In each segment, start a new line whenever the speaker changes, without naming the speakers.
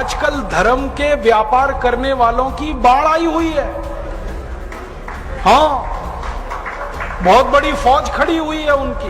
आजकल धर्म के व्यापार करने वालों की बाढ़ आई हुई है। हाँ, बहुत बड़ी फौज खड़ी हुई है उनकी।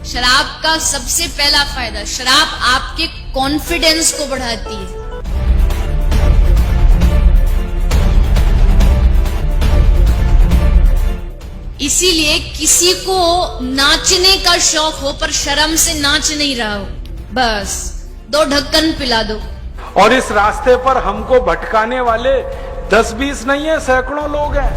शराब का सबसे पहला फायदा, शराब आपके कॉन्फिडेंस को बढ़ाती है। इसीलिए किसी को नाचने का शौक हो पर शर्म से नाच नहीं रहा हो, बस 2 ढक्कन पिला दो।
और इस रास्ते पर हमको भटकाने वाले 10-20 नहीं है, सैकड़ों लोग हैं।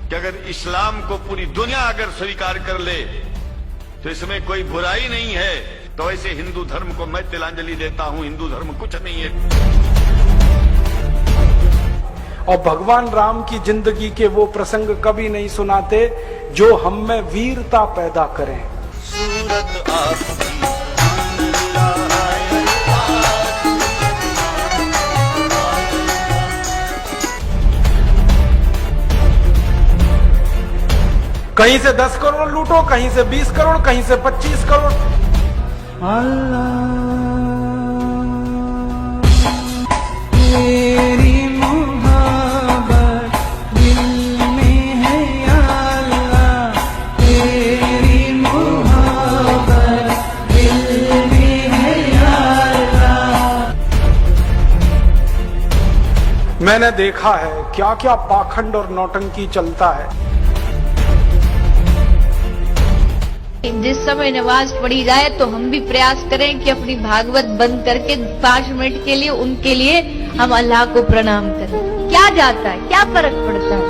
कि अगर इस्लाम को पूरी दुनिया अगर स्वीकार कर ले तो इसमें कोई बुराई नहीं है, तो ऐसे हिंदू धर्म को मैं तिलांजलि देता हूं। हिंदू धर्म कुछ नहीं है।
और भगवान राम की जिंदगी के वो प्रसंग कभी नहीं सुनाते जो हम में वीरता पैदा करें। सूरत आपकी कहीं से 10 करोड़ लूटो, कहीं से 20 करोड़, कहीं से 25 करोड़।
तेरी मोहब्बत दिल में है या अल्लाह, तेरी मोहब्बत दिल में है या अल्लाह।
मैंने देखा है क्या क्या पाखंड और नौटंकी चलता है।
जिस समय नमाज पढ़ी जाए तो हम भी प्रयास करें कि अपनी भागवत बंद करके 5 मिनट के लिए उनके लिए हम अल्लाह को प्रणाम करें। क्या जाता है, क्या फर्क पड़ता है।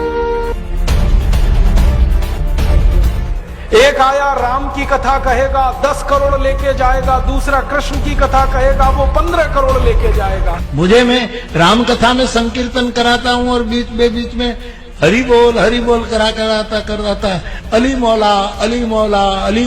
एक आया राम की कथा कहेगा 10 करोड़ लेके जाएगा, दूसरा कृष्ण की कथा कहेगा वो 15 करोड़ लेके जाएगा।
मुझे मैं राम कथा में संकीर्तन कराता हूँ और बीच में हरि बोल कराता अली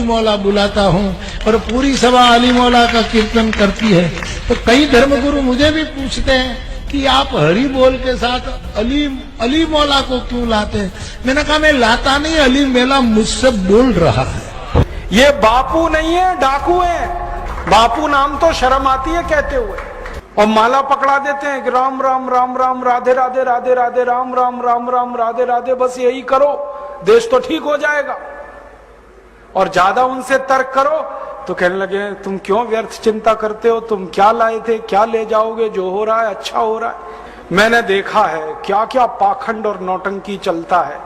मौला बुलाता हूँ और पूरी सभा अली मौला का कीर्तन करती है। तो कई धर्मगुरु मुझे भी पूछते हैं कि आप हरि बोल के साथ अली मौला को क्यों लाते हैं। मैंने कहा मैं लाता नहीं, अली मेला मुझसे बोल रहा है।
ये बापू नहीं है, डाकू है। बापू नाम तो शर्म आती है कहते हुए, और माला पकड़ा देते हैं कि राम राम राम राम राधे राधे राधे राधे राम राम राम राम राधे राधे, बस यही करो देश तो ठीक हो जाएगा। और ज्यादा उनसे तर्क करो तो कहने लगे तुम क्यों व्यर्थ चिंता करते हो, तुम क्या लाए थे, क्या ले जाओगे, जो हो रहा है अच्छा हो रहा है। मैंने देखा है क्या क्या पाखंड और नौटंकी चलता है।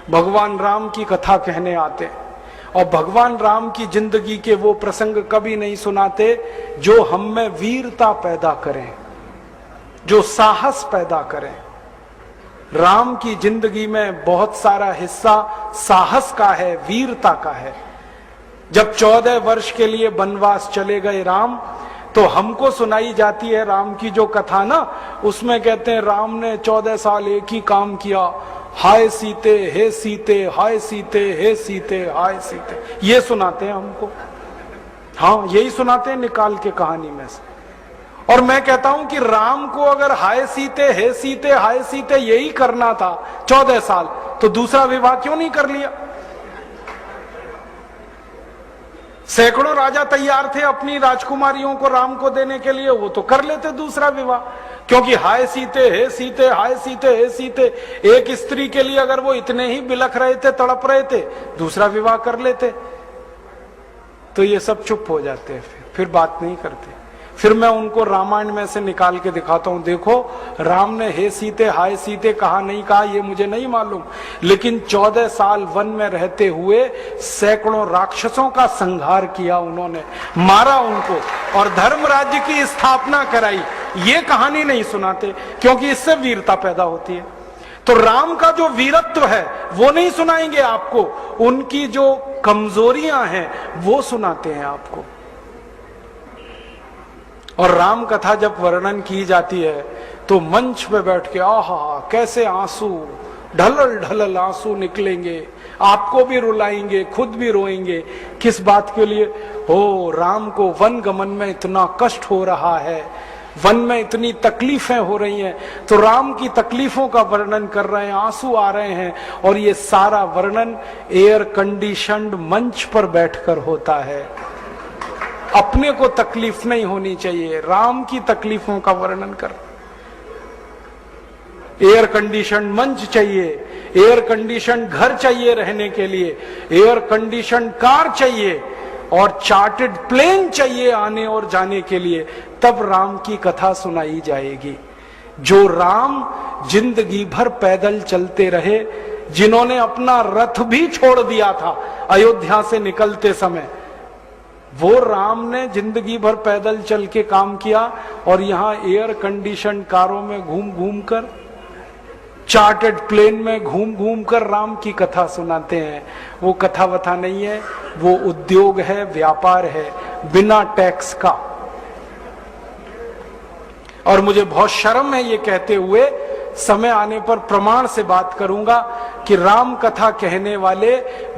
भगवान राम की कथा कहने आते और भगवान राम की जिंदगी के वो प्रसंग कभी नहीं सुनाते जो हम में वीरता पैदा करें, जो साहस पैदा करें। राम की जिंदगी में बहुत सारा हिस्सा साहस का है, वीरता का है। जब 14 वर्ष के लिए वनवास चले गए राम, तो हमको सुनाई जाती है राम की जो कथा ना, उसमें कहते हैं राम ने 14 साल एक ही काम किया, हाय सीते हे सीते, हाय सीते हे सीते, हाय सीते, ये सुनाते हैं हमको। हाँ, यही सुनाते हैं निकाल के कहानी में से। और मैं कहता हूं कि राम को अगर हाय सीते हे सीते हाय सीते यही करना था 14 साल, तो दूसरा विवाह क्यों नहीं कर लिया। सैकड़ों राजा तैयार थे अपनी राजकुमारियों को राम को देने के लिए, वो तो कर लेते दूसरा विवाह। क्योंकि हाय सीते हे सीते, हाय सीते हे सीते, एक स्त्री के लिए अगर वो इतने ही बिलख रहे थे, तड़प रहे थे, दूसरा विवाह कर लेते। तो ये सब चुप हो जाते हैं, फिर बात नहीं करते। फिर मैं उनको रामायण में से निकाल के दिखाता हूं, देखो राम ने हे सीते हाय सीते कहा नहीं कहा ये मुझे नहीं मालूम, लेकिन 14 साल वन में रहते हुए सैकड़ों राक्षसों का संहार किया उन्होंने, मारा उनको और धर्म राज्य की स्थापना कराई। ये कहानी नहीं सुनाते क्योंकि इससे वीरता पैदा होती है। तो राम का जो वीरत्व है वो नहीं सुनाएंगे आपको, उनकी जो कमजोरियां हैं वो सुनाते हैं आपको। और राम कथा जब वर्णन की जाती है तो मंच पे बैठ के आहा कैसे आंसू ढलल ढलल आंसू निकलेंगे, आपको भी रुलाएंगे, खुद भी रोएंगे। किस बात के लिए? हो राम को वन गमन में इतना कष्ट हो रहा है, वन में इतनी तकलीफें हो रही हैं, तो राम की तकलीफों का वर्णन कर रहे हैं, आंसू आ रहे हैं, और ये सारा वर्णन एयर कंडीशनड मंच पर बैठकर होता है। अपने को तकलीफ नहीं होनी चाहिए, राम की तकलीफों का वर्णन कर। एयर कंडीशन मंच चाहिए, एयर कंडीशन घर चाहिए रहने के लिए, एयर कंडीशन कार चाहिए, और चार्टर्ड प्लेन चाहिए आने और जाने के लिए, तब राम की कथा सुनाई जाएगी। जो राम जिंदगी भर पैदल चलते रहे, जिन्होंने अपना रथ भी छोड़ दिया था अयोध्या से निकलते समय, वो राम ने जिंदगी भर पैदल चल के काम किया, और यहां एयर कंडीशन कारों में घूम घूम कर, चार्टर्ड प्लेन में घूम घूम कर राम की कथा सुनाते हैं। वो कथा वथा नहीं है, वो उद्योग है, व्यापार है, बिना टैक्स का। और मुझे बहुत शर्म है ये कहते हुए, समय आने पर प्रमाण से बात करूंगा कि राम कथा कहने वाले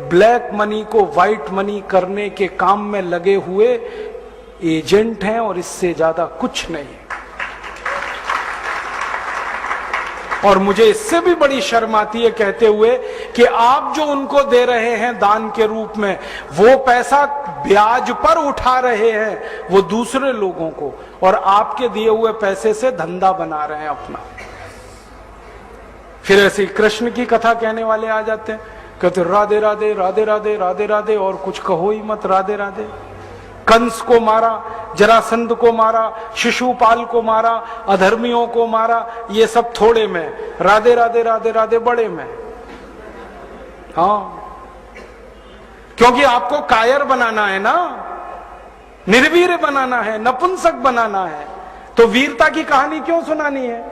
ब्लैक मनी को व्हाइट मनी करने के काम में लगे हुए एजेंट हैं, और इससे ज्यादा कुछ नहीं। और मुझे इससे भी बड़ी शर्म आती है कहते हुए कि आप जो उनको दे रहे हैं दान के रूप में, वो पैसा ब्याज पर उठा रहे हैं वो दूसरे लोगों को, और आपके दिए हुए पैसे से धंधा बना रहे हैं अपना। फिर ऐसे कृष्ण की कथा कहने वाले आ जाते हैं, कहते राधे राधे राधे राधे राधे राधे, और कुछ कहो ही मत, राधे राधे। कंस को मारा, जरासंध को मारा, शिशुपाल को मारा, अधर्मियों को मारा, ये सब थोड़े में, राधे राधे राधे राधे बड़े में। हाँ, क्योंकि आपको कायर बनाना है ना, निर्वीर बनाना है, नपुंसक बनाना है, तो वीरता की कहानी क्यों सुनानी है?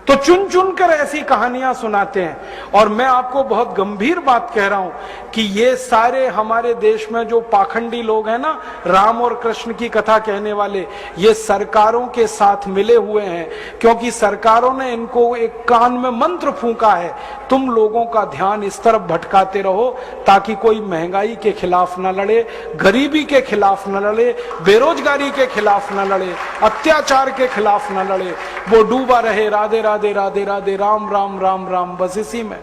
तो चुन चुन कर ऐसी कहानियां सुनाते हैं। और मैं आपको बहुत गंभीर बात कह रहा हूं कि ये सारे हमारे देश में जो पाखंडी लोग हैं ना, राम और कृष्ण की कथा कहने वाले, ये सरकारों के साथ मिले हुए हैं, क्योंकि सरकारों ने इनको एक कान में मंत्र फूंका है, तुम लोगों का ध्यान इस तरफ भटकाते रहो ताकि कोई महंगाई के खिलाफ न लड़े, गरीबी के खिलाफ न लड़े, बेरोजगारी के खिलाफ न लड़े, अत्याचार के खिलाफ न लड़े, वो डूबा रहे राधे राधे राधे राधे राम राम राम राम, बस इसी में।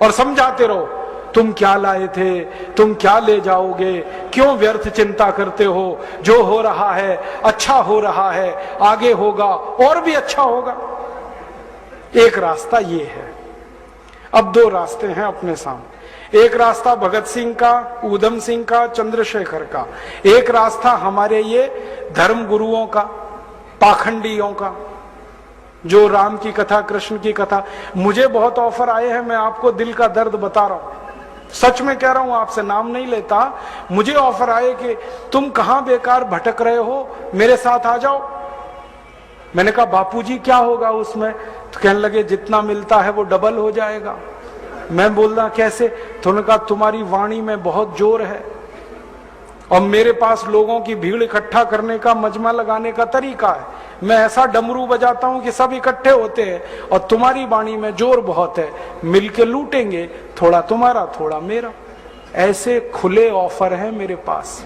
और समझाते रहो, तुम क्या लाए थे, तुम क्या ले जाओगे, क्यों व्यर्थ चिंता करते हो, जो हो रहा है अच्छा हो रहा है, आगे होगा और भी अच्छा होगा। एक रास्ता ये है। अब दो रास्ते हैं अपने सामने, एक रास्ता भगत सिंह का, ऊधम सिंह का, चंद्रशेखर का, एक रास्ता हमारे ये धर्म गुरुओं का, पाखंडियों का, जो राम की कथा, कृष्ण की कथा। मुझे बहुत ऑफर आए हैं, मैं आपको दिल का दर्द बता रहा हूं, सच में कह रहा हूं, आपसे नाम नहीं लेता। मुझे ऑफर आए कि तुम कहां बेकार भटक रहे हो, मेरे साथ आ जाओ। मैंने कहा बापूजी क्या होगा उसमें? तो कहने लगे जितना मिलता है वो डबल हो जाएगा। मैं बोल रहा कैसे? तो उन्होंने कहा तुम्हारी वाणी में बहुत जोर है, और मेरे पास लोगों की भीड़ इकट्ठा करने का, मजमा लगाने का तरीका है। मैं ऐसा डमरू बजाता हूं कि सब इकट्ठे होते हैं, और तुम्हारी वाणी में जोर बहुत है, मिलके लूटेंगे, थोड़ा तुम्हारा थोड़ा मेरा। ऐसे खुले ऑफर हैं मेरे पास।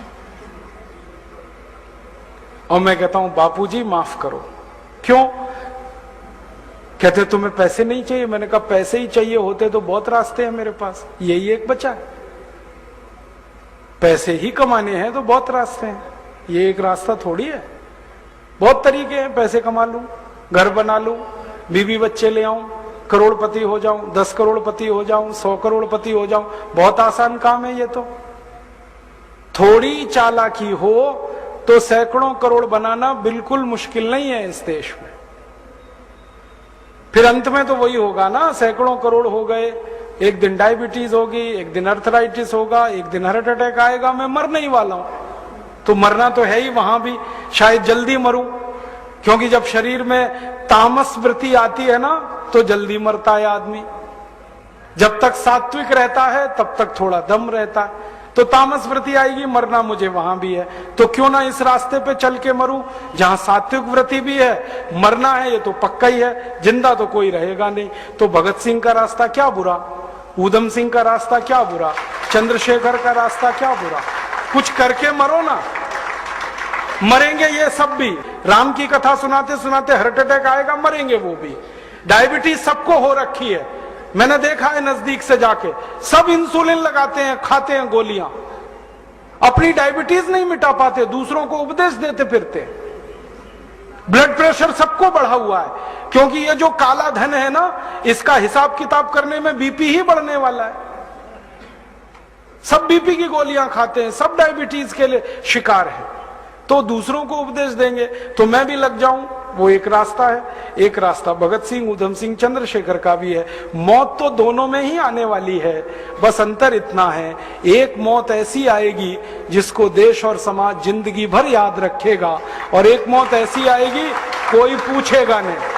और मैं कहता हूं बापूजी माफ करो। क्यों? कहते तुम्हें पैसे नहीं चाहिए। मैंने कहा पैसे ही चाहिए होते तो बहुत रास्ते हैं मेरे पास, यही एक बचा है। पैसे ही कमाने हैं तो बहुत रास्ते हैं, ये एक रास्ता थोड़ी है। बहुत तरीके हैं, पैसे कमा लूं, घर बना लूं, बीवी बच्चे ले आऊं, करोड़पति हो जाऊं, 10 करोड़पति हो जाऊं, 100 करोड़पति हो जाऊं, बहुत आसान काम है ये तो। थोड़ी चालाकी हो तो सैकड़ों करोड़ बनाना बिल्कुल मुश्किल नहीं है इस देश में। फिर अंत में तो वही होगा ना, सैकड़ों करोड़ हो गए, एक दिन डायबिटीज होगी, एक दिन अर्थराइटिस होगा, एक दिन हार्ट अटैक आएगा, मैं मरने ही वाला हूं। तो मरना तो है ही, वहां भी शायद जल्दी मरूं, क्योंकि जब शरीर में तामस वृत्ति आती है ना तो जल्दी मरता है आदमी। जब तक सात्विक रहता है तब तक थोड़ा दम रहता है, तो तामस वृत्ति आएगी, मरना मुझे वहां भी है। तो क्यों ना इस रास्ते पे चल के मरूं जहां सात्विक वृत्ति भी है, मरना है ये तो पक्का ही है, जिंदा तो कोई रहेगा नहीं। तो भगत सिंह का रास्ता क्या बुरा, ऊधम सिंह का रास्ता क्या बुरा, चंद्रशेखर का रास्ता क्या बुरा, कुछ करके मरो ना। मरेंगे ये सब भी। राम की कथा सुनाते सुनाते हार्ट अटैक आएगा, मरेंगे वो भी। डायबिटीज सबको हो रखी है, मैंने देखा है नजदीक से जाके। सब इंसुलिन लगाते हैं, खाते हैं गोलियां, अपनी डायबिटीज नहीं मिटा पाते, दूसरों को उपदेश देते फिरते। ब्लड प्रेशर सबको बढ़ा हुआ है, क्योंकि ये जो काला धन है ना, इसका हिसाब किताब करने में बीपी ही बढ़ने वाला है। सब बीपी की गोलियां खाते हैं, सब डायबिटीज के लिए शिकार है, तो दूसरों को उपदेश देंगे तो मैं भी लग जाऊं, वो एक रास्ता है। एक रास्ता भगत सिंह, उधम सिंह, चंद्रशेखर का भी है। मौत तो दोनों में ही आने वाली है, बस अंतर इतना है, एक मौत ऐसी आएगी जिसको देश और समाज जिंदगी भर याद रखेगा, और एक मौत ऐसी आएगी कोई पूछेगा नहीं।